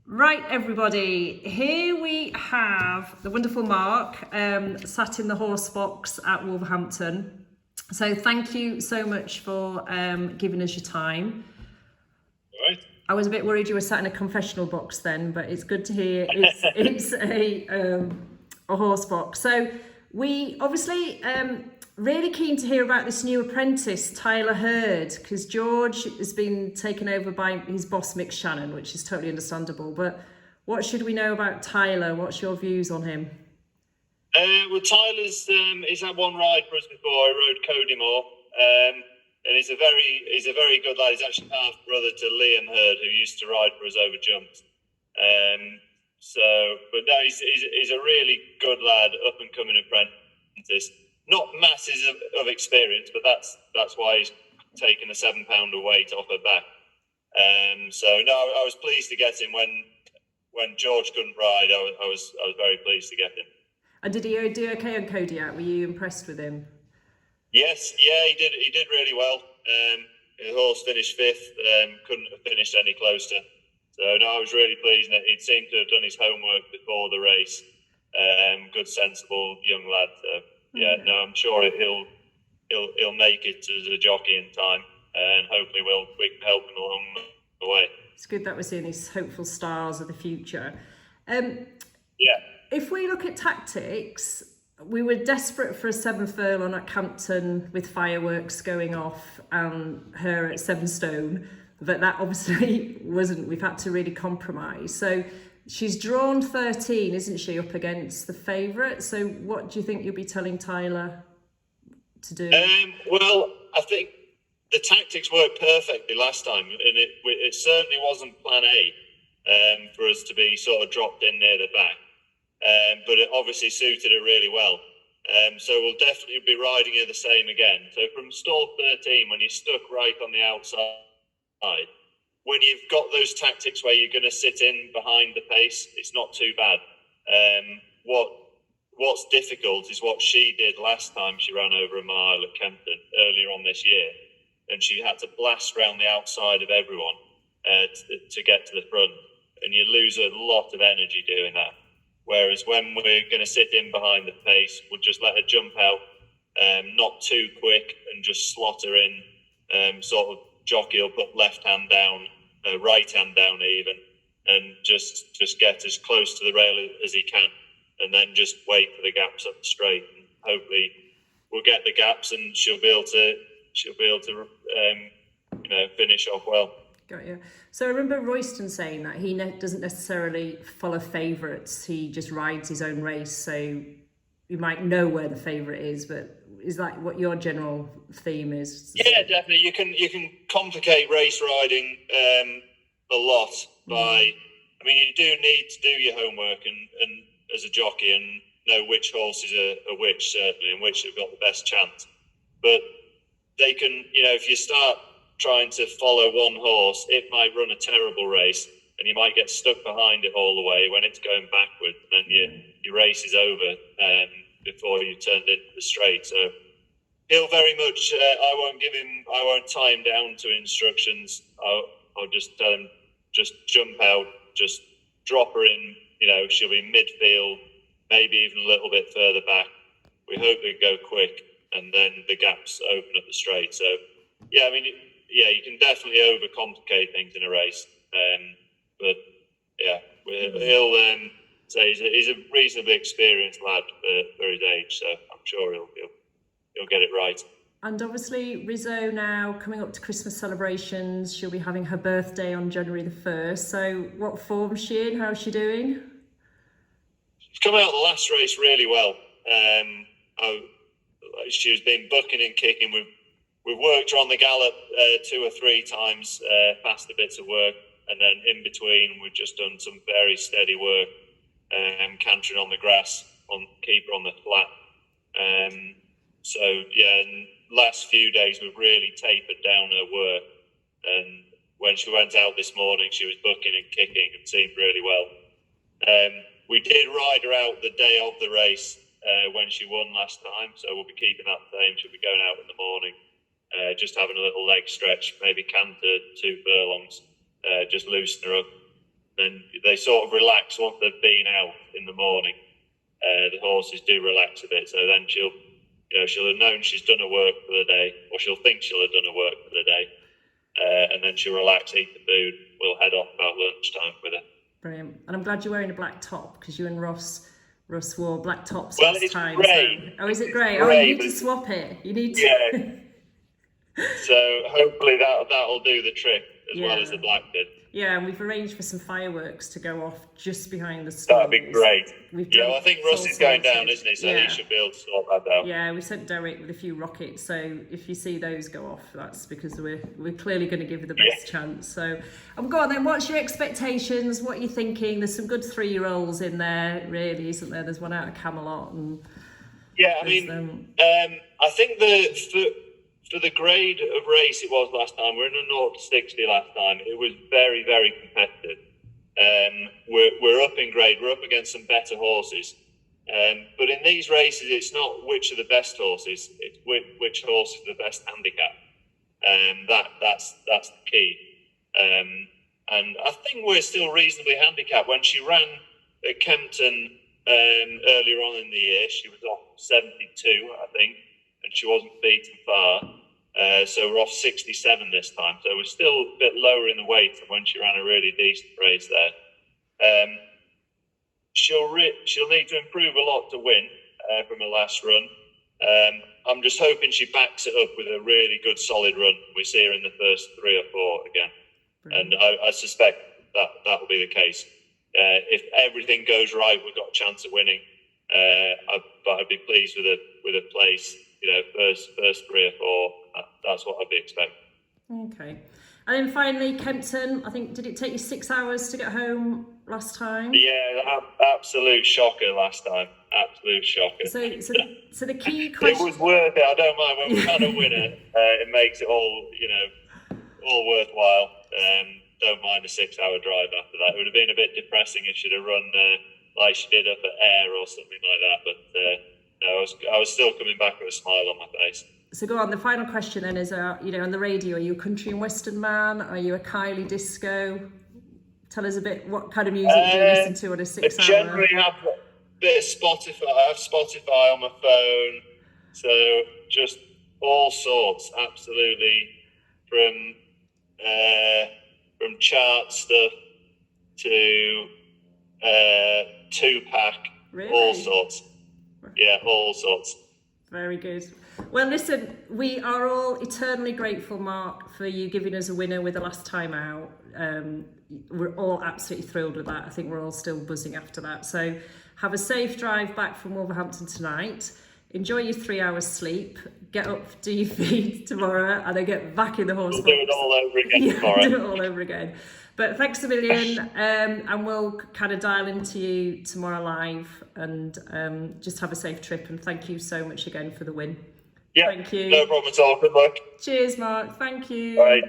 Right, everybody, here we have the wonderful Mark sat in the horse box at Wolverhampton. So thank you so much for giving us your time. All right. I was a bit worried you were sat in a confessional box then, but it's good to hear it's a horse box. So we obviously really keen to hear about this new apprentice, Tyler Hurd, because George has been taken over by his boss, Mick Shannon, which is totally understandable. But what should we know about Tyler? What's your views on him? Well, Tyler's he's had one ride for us before. I rode Cody Moore, and he's a very good lad. He's actually half brother to Liam Hurd, who used to ride for us over jumps. But no, he's a really good lad, up and coming apprentice. Not masses of experience, but that's why he's taken a £7 weight off her back. So no, I was pleased to get him when George couldn't ride. I was very pleased to get him. And did he do okay on Kodiak? Were you impressed with him? Yes, yeah, he did. He did really well. The horse finished fifth. Couldn't have finished any closer. So no, I was really pleased. He seemed to have done his homework before the race. Good, sensible young lad. So yeah, no, I'm sure he'll make it as a jockey in time, and hopefully we can help him along the way. It's good that we're seeing these hopeful stars of the future. Yeah. If we look at tactics, we were desperate for a 7 furlong at Kempton with fireworks going off and her at 7 stone, but that obviously wasn't. We've had to really compromise. So she's drawn 13, isn't she, up against the favourite? So what do you think you'll be telling Tyler to do? Well, I think the tactics worked perfectly last time, and it certainly wasn't plan A for us to be sort of dropped in near the back. But it obviously suited her really well. So we'll definitely be riding her the same again. So from stall 13, when you're stuck right on the outside, when you've got those tactics where you're going to sit in behind the pace, it's not too bad. What's difficult is what she did last time she ran over a mile at Kempton earlier on this year. And she had to blast around the outside of everyone to get to the front. And you lose a lot of energy doing that. Whereas when we're going to sit in behind the pace, we'll just let her jump out, not too quick, and just slot her in, sort of jockey will put left hand down, right hand down even, and just get as close to the rail as he can, and then just wait for the gaps up the straight. And hopefully we'll get the gaps and she'll be able to finish off well. Got you. So I remember Royston saying that he doesn't necessarily follow favourites. He just rides his own race. So you might know where the favourite is, but is that what your general theme is? Yeah, definitely. You can complicate race riding a lot by. I mean, you do need to do your homework and as a jockey and know which horses are which, certainly, and which have got the best chance. But they can, if you start trying to follow one horse, it might run a terrible race and you might get stuck behind it all the way when it's going backwards, and then your race is over before you turned into the straight. So he'll very much, I won't tie him down to instructions. I'll just tell him, just jump out, just drop her in, she'll be midfield, maybe even a little bit further back. We hope we go quick, and then the gaps open up the straight. So, yeah, I mean, you can definitely overcomplicate things in a race. But, yeah, he'll say he's a reasonably experienced lad for his age, so I'm sure he'll get it right. And obviously, Rizzo now coming up to Christmas celebrations. She'll be having her birthday on January the 1st. So what form is she in? How's she doing? She's come out the last race really well. She's been bucking and kicking. We've worked her on the gallop 2 or 3 times, past the bits of work, and then in between we've just done some very steady work, cantering on the grass, keep her on the flat. So yeah, and last few days we've really tapered down her work, and when she went out this morning she was bucking and kicking and seemed really well. We did ride her out the day of the race when she won last time, so we'll be keeping that the same. She'll be going out in the morning, just having a little leg stretch, maybe canter 2 furlongs, just loosen her up. Then they sort of relax once they've been out in the morning. The horses do relax a bit, so then she'll have known she's done her work for the day, or she'll think she'll have done her work for the day, and then she'll relax, eat the food. We'll head off about lunchtime with her. Brilliant. And I'm glad you're wearing a black top, because you and Ross wore black tops Well, last it's time. grey. So... Oh, is it grey? Grey, you need to swap it. You need to... Yeah. So hopefully that'll do the trick as well as the black did. Yeah, and we've arranged for some fireworks to go off just behind the stalls. That'd be great. Well, I think Russ is going down, isn't he? So he should be able to sort that out. Yeah, we sent Derek with a few rockets, so if you see those go off, that's because we're clearly going to give you the best chance. So, go on then, what's your expectations? What are you thinking? There's some good 3-year-olds in there, really, isn't there? There's one out of Camelot. And yeah, I mean, I think for the grade of race it was last time, we're in a 0 to 60 last time. It was very, very competitive. We're up in grade. We're up against some better horses. But in these races, it's not which are the best horses. It's which horse is the best handicap. That's the key. And I think we're still reasonably handicapped. When she ran at Kempton earlier on in the year, she was off 72, I think. And she wasn't beaten far, so we're off 67 this time. So we're still a bit lower in the weight than when she ran a really decent race there. She'll need to improve a lot to win from her last run. I'm just hoping she backs it up with a really good solid run. We see her in the first 3 or 4 again. Brilliant. And I suspect that'll be the case. If everything goes right, we've got a chance of winning. But I'd be pleased with a place. First 3 or 4. That's what I'd be expecting. Okay, and then finally Kempton. I think did it take you 6 hours to get home last time? Yeah, absolute shocker last time. Absolute shocker. So the key question. It was worth it. I don't mind when we had a winner. It makes it all all worthwhile. Don't mind a 6-hour drive after that. It would have been a bit depressing if she'd have run like she did up at Ayr or something like that. But no, I was still coming back with a smile on my face. So go on, the final question then is, on the radio, are you a country and western man? Are you a Kylie disco? Tell us a bit, what kind of music do you listen to on a 6 hour? I generally have a bit of Spotify. I have Spotify on my phone. So just all sorts, absolutely. From chart stuff to Tupac, really? All sorts. Yeah, all sorts. Very good. Well, listen, we are all eternally grateful, Mark, for you giving us a winner with the last time out. We're all absolutely thrilled with that. I think we're all still buzzing after that. So have a safe drive back from Wolverhampton tonight. Enjoy your 3 hours sleep. Get up, do your feed tomorrow, and then get back in the horse box. We'll do it all over again tomorrow. Do it all over again. But thanks a million, and we'll kind of dial into you tomorrow live, and just have a safe trip. And thank you so much again for the win. Yeah, thank you. No problem at all. Good luck. Cheers, Mark. Thank you. Bye.